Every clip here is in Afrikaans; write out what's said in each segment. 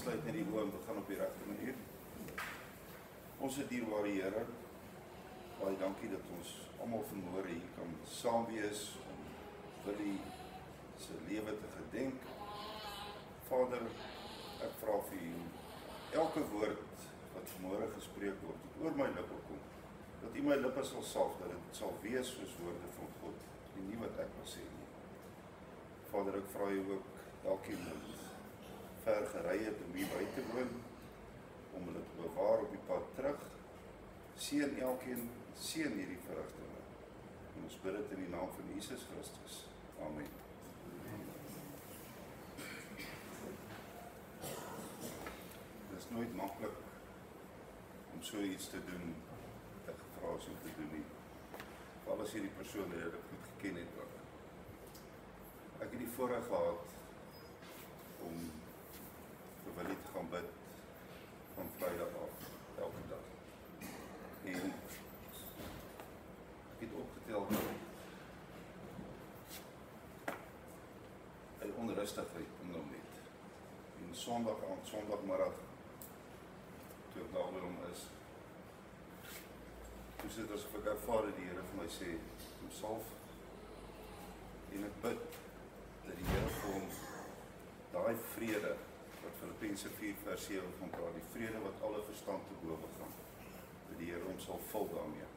sluit net die oë en begin op die regte manier. Onse dierbare Here, baie dankie dat ons almal vanmôre hier kan saam wees om Willie se lewe te gedenk. Vader, ek vra vir U, elke woord wat vanmôre gespreek word, dat oor my lippe kom, dat U my lippe sal salf, dat dit sal wees soos woorde van God, en nie wat ek wil sê nie. Vader, ek vra U ook, elkeen wat ver gery het om hier by te woon, om hulle te bewaar op die pad terug. Seën elkeen, seën hierdie verrigtinge. En ons bid dit in die naam van Jesus Christus. Amen. Dit is nooit maklik om so iets te doen, ek gevra is om te doen nie. Veral as hierdie persoon wat ek goed geken het ook. Ek het die voorreg gehad om vir Willie te gaan bid van Vrydag af, elke dag. En ek het opgetel dat hy onrustigheid in hom het. En Sondag aand, Sondagmiddag, toe ek daar by hom is, toe sit asof ek ervaar dat die Here vir my sê, kom salf, en ek bid dat die Here vir hom daai vrede, wat Filippense 4 vers 7 van praat, die vrede wat alle verstand te bowe gaan, dat die Here hom sal vul daarmee,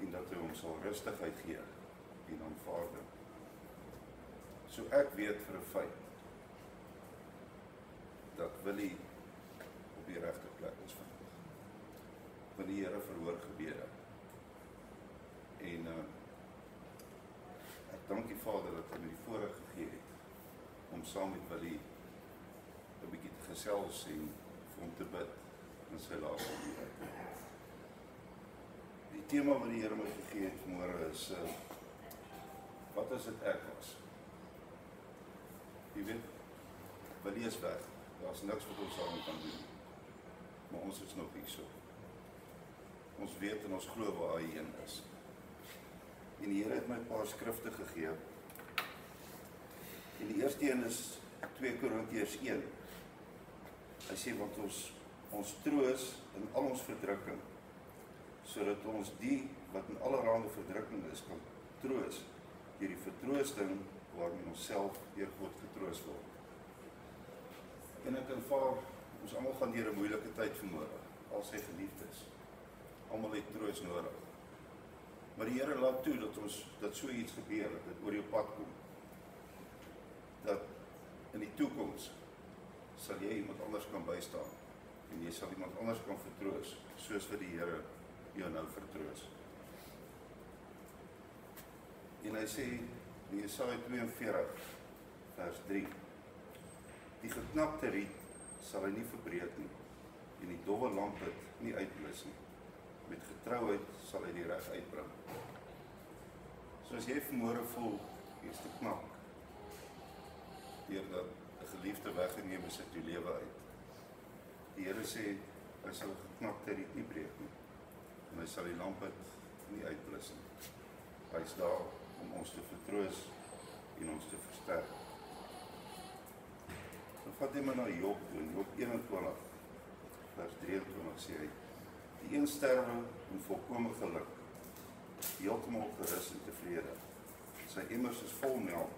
en dat hy hom sal rustigheid gee, en aanvaarding. So ek weet vir 'n feit, dat Willie op die regte plek is vandag. Want die Here verhoor gebede. En ek dank die Vader dat hy my die voorreg gegee het, om saam met Willie 'n bietjie te gesels en vir hom te bid in sy laaste uur. Die tema wat die Here my gegee het vanmôre is, wat as dit ek was? Jy weet, Willie is weg, daar is niks wat ons saam kan doen, maar ons is nog hier so. Ons weet en ons glo waar hy heen is. En die Here het my 'n paar skrifte gegee. En die eerste een is 2 Korintiërs 1. Hy sê, want ons troos in al ons verdrukking, sodat ons die wat in allerhande verdrukking is, kan troos, deur die vertroosting waarmee ons self deur God getroos word. En ek aanvaar, ons almal gaan deur 'n moeilike tyd vanmôre, al sy geliefdes. Almal het troos nodig. Maar die Here laat toe dat so iets gebeur, dat dit oor jou pad kom. Dat in die toekoms sal jy iemand anders kan bystaan en jy sal iemand anders kan vertroos, soos wat die Here jou nou vertroos. En hy sê in Jesaja 42 vers 3, die geknapte riet sal hy nie verbreek nie, en die dowwe lampet nie uitblus nie. Met getrouheid sal hy die reg uitbring. So as jy vanmôre voel, jy is te knak, deurdat 'n geliefde weggeneem is uit jou lewe uit. Die Here sê, hy sal geknakte riet nie breek nie, en hy sal die lampet nie uitblus nie. Hy is daar om ons te vertroos en ons te versterk. Dan vat hy my na Job toe, in Job 21, vers 23 sê hy, die een sterwe in volkome geluk, heeltemal gerus en tevrede. Sy emmers is vol melk,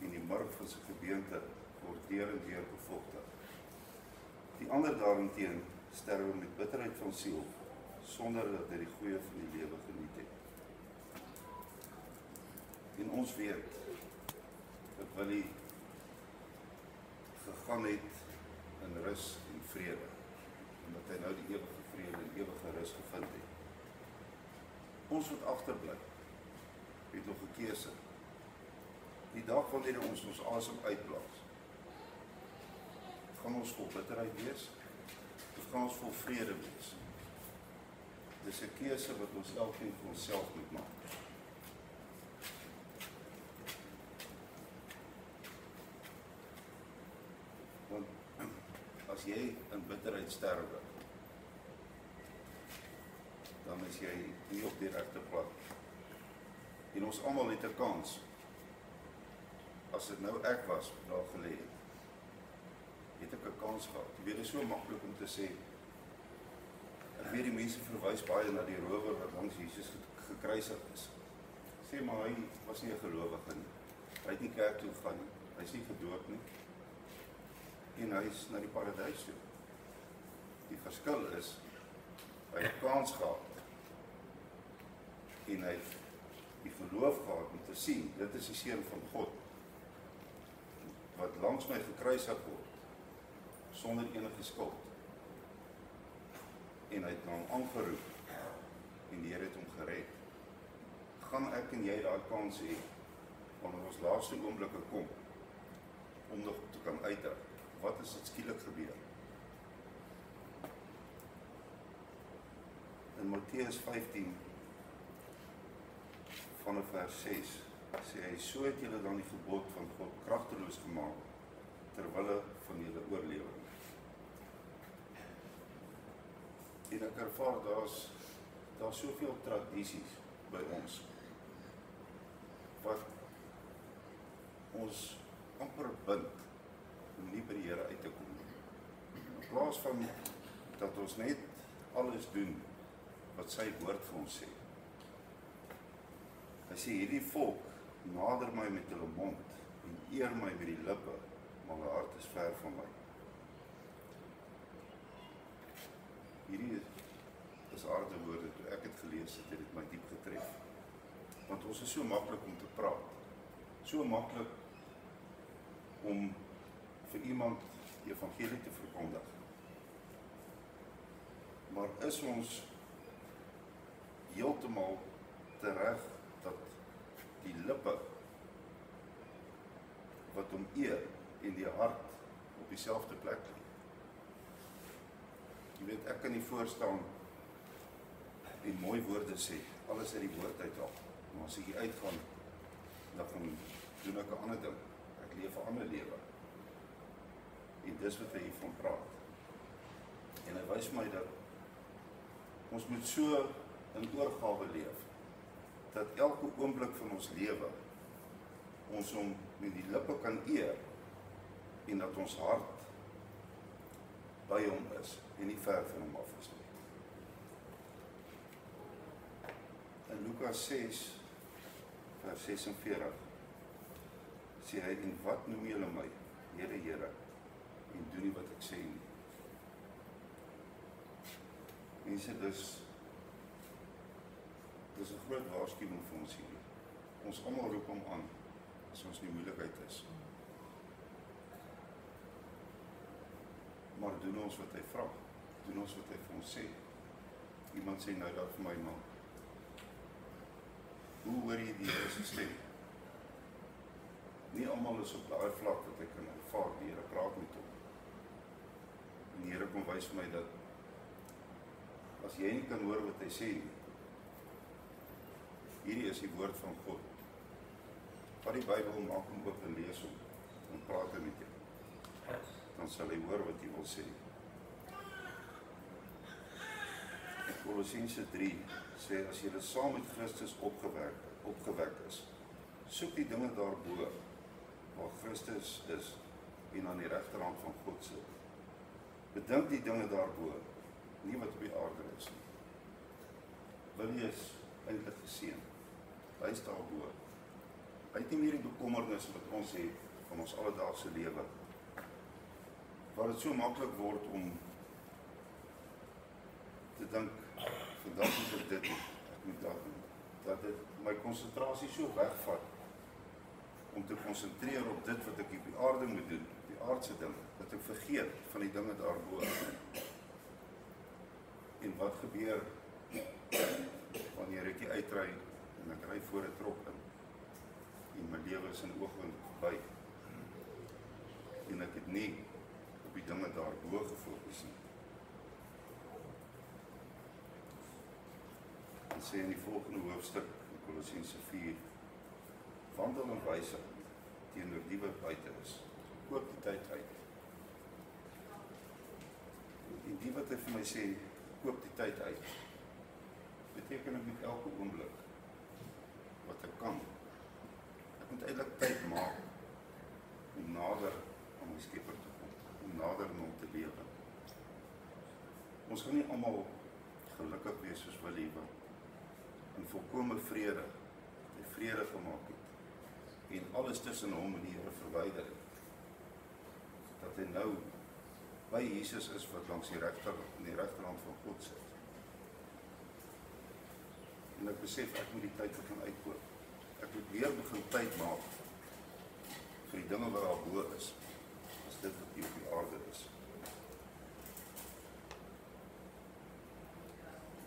en die murk van sy gebeente word deur en deur bevochtig. Die ander daarenteen sterwe met bitterheid van siel, sonder dat hy die goeie van die lewe geniet het. En ons weet, dat Willie gegaan het in rus en vrede, en dat hy nou die ewige vrede en ewige rus gevind het. Ons wat agterbly, het nog 'n keuse. Die dag wanneer ons asem uitblaas, gaan ons vol bitterheid wees, of gaan ons vol vrede wees? Dis 'n keuse wat ons elkeen vir onsself moet maak. Want as jy in bitterheid sterwe, dan is jy nie op die regte plek. En ons almal het 'n kans, as dit nou ek was, daar gelê het, kans gehad. Jy weet, dit is so maklik om te sê, ek weet die mense verwys baie na die rower wat langs Jesus gekruisig is. Sê maar hy was nie 'n gelowige nie. Hy het nie kerk toe gegaan nie. Hy is nie gedoop nie. En hy is na die paradys toe. Die verskil is, hy het kans gehad. En hy het die geloof gehad om te sien, dit is die seun van God, wat langs my gekruisig word, sonder enige skuld. En hy het na hom aangeroep, en die Here het hom gered. Gaan ek en jy daai kans hê, wanneer ons laaste oomblikke kom, om nog te kan uitdruk, wat is dit skielik gebeur? In Matteus 15, vanaf vers 6, sê hy, so het julle dan die gebod van God kragteloos gemaak, terwille van julle oorlewing. En ek ervaar, daar's soveel tradisies by ons, wat ons amper bind, om nie by die Here uit te kom. In plaas van, dat ons net alles doen, wat sy woord vir ons sê. Hy sê, hierdie volk nader my met hulle mond en eer my met die lippe, maar hulle hart is ver van my. Hierdie is aardige woorde, toe ek het gelees het dit my diep getref. Want ons is so maklik om te praat, so maklik om vir iemand die evangelie te verkondig. Maar is ons heeltemal tereg dat die lippe wat hom eer en die hart op dieselfde plek lê. Jy weet, ek kan nie voorstaan en mooi woorde sê, alles uit die woord uithaal. Maar as ek hier uitgaan, dan doen ek 'n ander ding. Ek leef 'n ander lewe. En dis wat hy hiervan praat. En hy wys my dat ons moet so in oorgawe leef, dat elke oomblik van ons lewe, ons hom met die lippe kan eer, en dat ons hart by hom is, en nie ver van hom af is nie. In Lukas 6, vers 46, sê hy, en wat noem julle my, Here, Here, en doen nie wat ek sê nie. Mense, dis 'n groot waarskuwing vir ons hier. Ons almal roep hom aan, as ons in die moeilikheid is. Maar doen ons wat hy vra, doen ons wat hy vir ons sê. Iemand sê nou daar vir my, maar hoe hoor jy die Here se stem? Nie almal is op daai vlak dat ek kan ervaar, die Here praat met hom. En die Here kom wys vir my dat, as jy nie kan hoor wat hy sê nie, hierdie is die woord van God. Vat die Bybel, maak hom oop en lees hom, en praat hy met jou. Dan sal hy hoor wat hy wil sê. Kolossense 3 sê, as jy saam met Christus opgewek is, soek die dinge daarbo, waar Christus is, en aan die regterhand van God sit. Bedink die dinge daarbo, nie wat op die aarde is nie. Wil jy is eintlik geseën. Hy is daarbo. Hy het nie meer die bekommernis wat ons het van ons alledaagse lewe, waar dit so maklik word om te dink, vandag moet ek dit doen, ek moet dat doen, dat dit my konsentrasie so wegvat, om te konsentreer op dit wat ek op die aarde moet doen, op die aardse ding, dat ek vergeet van die dinge daarbo. En wat gebeur, wanneer ek die uitry, en ek ry voor 'n trok in, en my lewe is in oogwind verby, en ek het nie op die dinge daarbo gefokus nie. En sê in die volgende hoofstuk, in Kolossense 4, wandel in wysheid teenoor die wat buite is, koop die tyd uit. En die wat hy vir my sê, koop die tyd uit, beteken ek met elke oomblik wat ek kan. Ek moet eintlik tyd maak om nader aan my Skepper te kom, om nader aan hom te Ons gaan nie almal gelukkig wees soos Willie wat in volkome vrede, die vrede gemaak het, en alles tussen hom en die Here verwyder het. Dat hy nou by Jesus is wat langs die regterhand van God sit. En ek besef, ek moet die tyd begin uitkoop. Ek moet weer begin tyd maak vir die dinge wat daar bo is, as dit wat hier op die aarde is.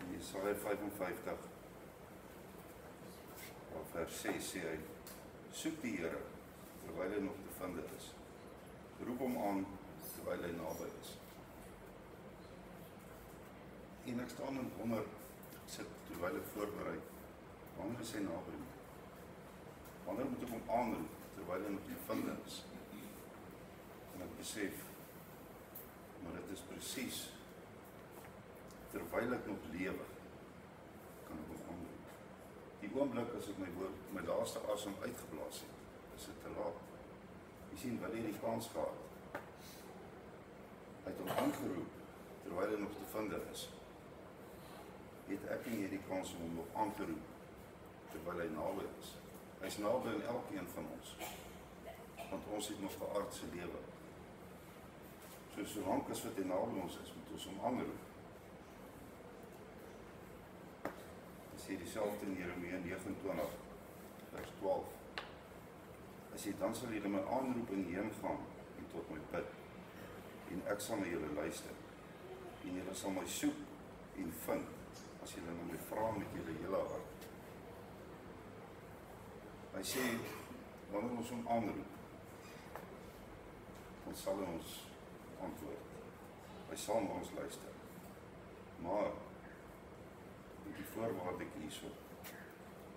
In Jesaja 55, vers 6 sê hy, soek die Here, terwyl hy nog te vind is. Roep hom aan, terwyl hy naby is. En ek staan en wonder, ek sit terwyl ek voorberei, wanneer is hy naby my? Wanneer moet ek hom aanroep, terwyl hy nog te vind is? En ek besef, maar dit is presies, terwyl ek nog lewe, kan ek hom aanroep. Die oomblik as ek my laaste asem uitgeblaas het, is dit te laat. Jy sien, wil hy die kans gehad. Hy het hom aangeroep, terwyl hy nog te vind is. Het ek en jy die kans om hom nog aan te roep, terwyl hy naby is. Hy is naby in elkeen van ons, want ons het nog 'n aardse lewe. So solank as wat hy naby ons is, moet ons hom aanroep. Hy sê dieselfde in Jeremia 29, vers 12. Hy sê, dan sal julle my aanroep en heen gaan en tot my bid, en ek sal na julle luister, en julle sal my soek en vind, as julle na my vra met julle hele hart. Hy sê, wanneer ons hom aanroep, dan sal hy ons antwoord. Hy sal na ons luister. Maar, met die voorwaarde hierso,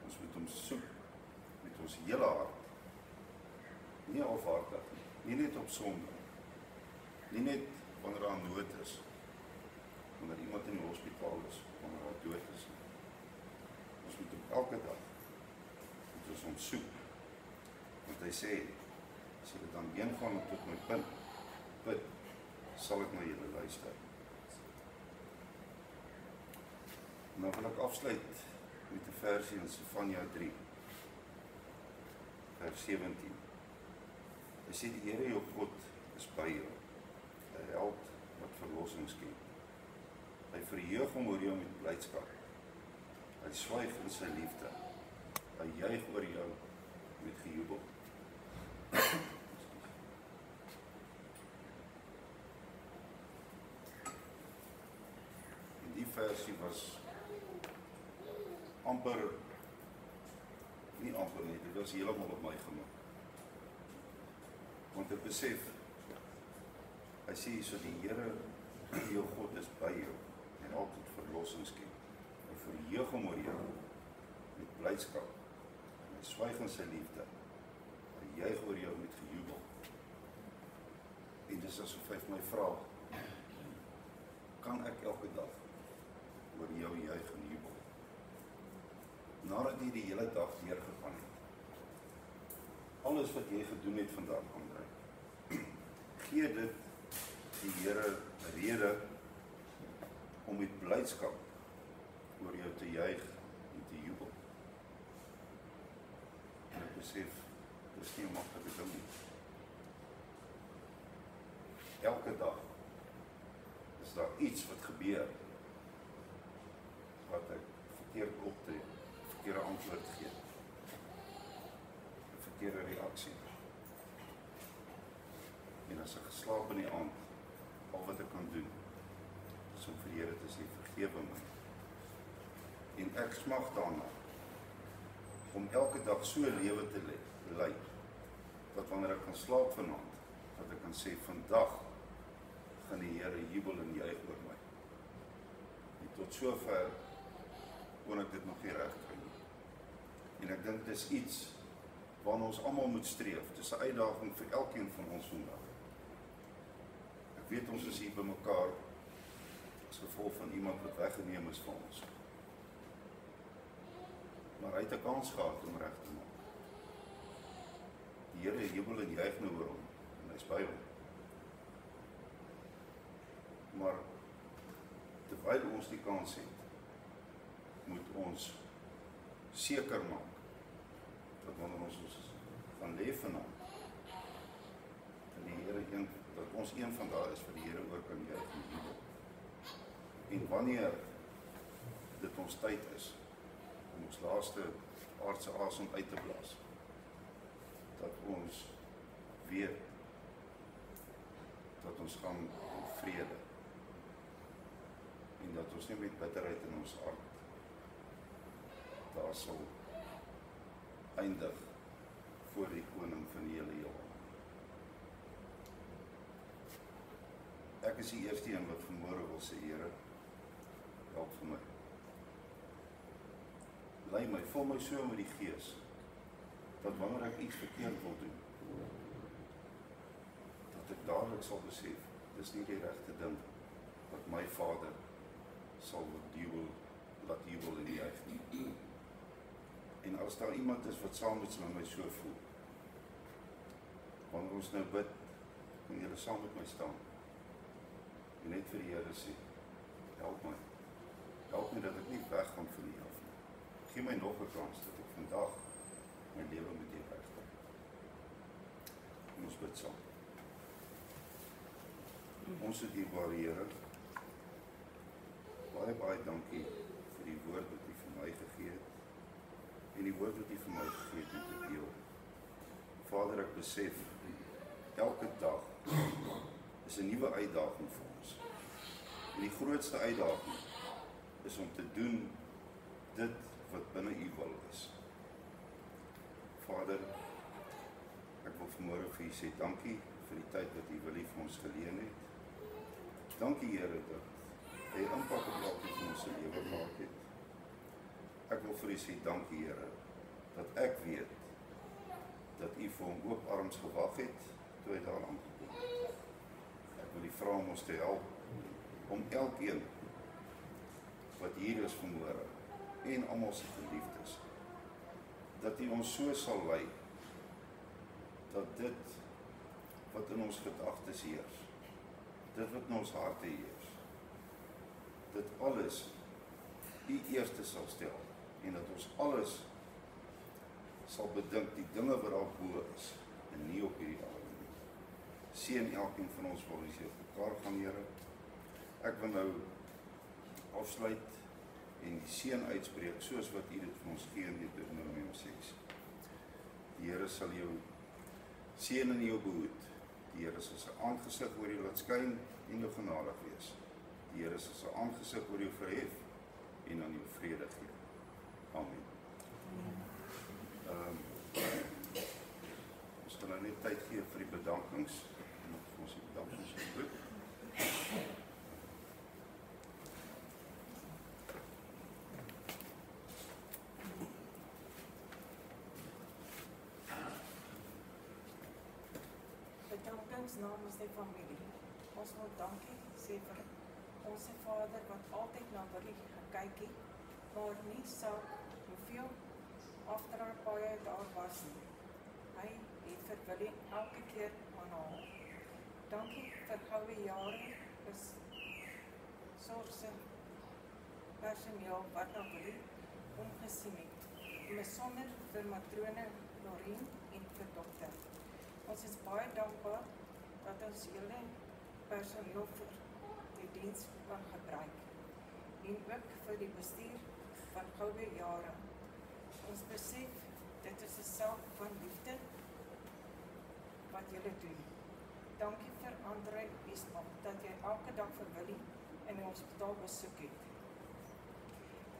ons moet hom soek, met ons hele hart, nie halfhartig, nie net op Sondag, nie net wanneer daar nood is, wanneer iemand in die hospitaal is, wanneer daar dood is. Ons moet hom elke dag, moet ons hom soek, want hy sê, as julle dan heen gaan tot my bid, sal ek na julle luister. En dan wil ek afsluit met 'n versie in Sefanja 3, vers 17. Hy sê, die Here jou God is by jou, 'n held wat verlossing skep. Hy verheug hom oor jou met blydskap. Hy swyg in sy liefde. Hy juig oor jou met gejubel. En die versie was amper, nie amper nie, dit was heeltemal op my gemaak. Want ek besef, hy sê so, die Here, jou God is by jou, en altyd verlossing skep. Hy verheug hom oor jou, met blydskap, en hy swyg in sy liefde, hy juig oor jou met gejubel. En dis asof hy my vra, kan ek elke dag oor jou juig en jubel? Nadat jy die hele dag deurgegaan het, alles wat jy gedoen het vandag, André, gee dit die Here 'n rede om met blydskap oor jou te juig en te jubel. En ek besef, dit is nie 'n maklike ding nie. Elke dag is daar iets wat gebeur, wat ek verkeerd optree, verkeerde antwoord gee, 'n verkeerde reaksie. En as ek geslaap in die aand, al wat ek kan doen, is om vir die Here te sê, vergewe my. En ek smag daarna, om elke dag so 'n lewe te lei, dat wanneer ek kan slaap vanaand, dat ek kan sê, vandag gaan die Here jubel en juig oor my. En tot sover kon ek dit nog nie reg kry nie. En ek dink dis iets waarna ons almal moet streef. Dis 'n uitdaging vir elkeen van ons vandag. Ek weet ons is hier by mekaar as gevolg van iemand wat weggeneem is van ons. Maar hy het 'n kans gehad om reg te maak. Die Here jubel en juig nou oor hom, en hy's by hom. Maar terwyl ons die kans het, moet ons seker maak dat wanneer ons gaan lê vanaand, dat die Here dat ons een van daai is vir die Here oor kan juig met jubel. En wanneer dit ons tyd is om ons laaste aardse asem uit te blaas, dat ons weet dat ons gaan in vrede en dat ons nie met bitterheid in ons hart daar sal eindig voor die koning van die hele heelal. Ek is die eerste een wat vanmôre wil sê, Here, help vir my. Lei my, vul my so met die Gees, dat wanneer ek iets verkeerd wil doen, dat ek dadelik sal besef, dis nie die regte ding, wat my Vader sal laat jubel en juig nie. En as daar iemand is wat saam met my so voel, wanneer ons nou bid, kan julle saam met my staan, en net vir die Here sê, help my dat ek nie weggaan van die af nie. Gee my nog 'n kans dat ek vandag my lewe met U regkry. Ons bid saam. Ons dierbare Here, baie dankie vir die woord wat U vir my gegee het, en die woord wat U vir my gegee het om te deel. Vader, ek besef, elke dag is 'n nuwe uitdaging vir ons. En die grootste uitdaging is om te doen dit wat binne U wil is. Vader, ek wil vanmôre vir U sê dankie vir die tyd wat U wil vir ons geleen het. Dankie Here dat Hy impak op elkeen van ons lewe gehad het. Ek wil vir U sê dankie Here dat ek weet dat U vir hom oop arms gewag het toe hy daar aangekom het. Ek wil U vra om ons te help om elkeen wat hier is vanmôre en almal se geliefdes, dat U ons so sal lei dat dit wat in ons gedagtes heers, dit wat in ons harte heers, dit alles U eerste sal stel en dat ons alles sal bedink die dinge wat daar bo is en nie op hierdie aarde nie. Seën elkeen van ons waar ons hier op mekaar gaan, Here. Ek wil nou afsluit en die seën uitspreek soos wat U dit vir ons gee in Deuteronomium 6. Die Here sal jou seën en jou behoed. Die Here sal sy aangesig oor jou laat skyn en jou genadig wees. Die Here sal sy aangesig oor jou verhef en aan jou vrede gee. Amen. Ons gaan nou net tyd gee vir die bedankings. Ons die bedankings gebruik. Bedankings namens die familie. Ons wil dankie sê vir ons Vader wat altyd na Willie gekyk het, maar nie saak hoeveel afdraaipaai daar was nie. Hy het vir Willie elke keer aanhaal. Dankie vir goue jare is sorgse personeel wat na Willie omgesien het. Besonder vir matrone Lorien en vir dokter. Ons is baie dankbaar dat ons hele personeel vir die diens kan gebruik en ook vir die bestuur van goue jare. Ons besef dit is 'n saak van liefde wat julle doen. Dankie vir Andre Biesman dat jy elke dag vir Willie in die hospitaal besoek het.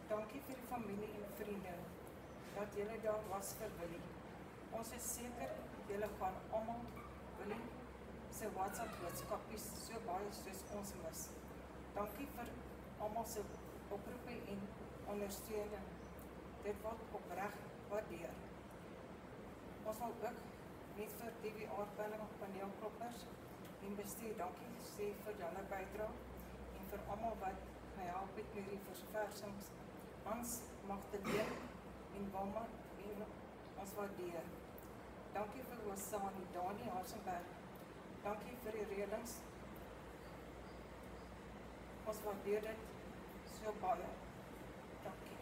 Dankie vir die familie en vriende dat julle daar was vir Willie. Ons is seker julle gaan almal Willie se WhatsApp boodskapies so baie soos ons mis. Dankie vir almal se oproepe en ondersteuning. Dit word opreg waardeer. Ons wil ook net vir DWR paneelkloppers en bestuur dankie sê vir julle bydrae en vir almal wat gehelp het met die verspersings. Ons Magdalene en Wilma en ons waardeer. Dankie vir Wasani, Dani Harsenberg. Dankie vir die reëlings. Ons waardeer dit jou baie. Dankie.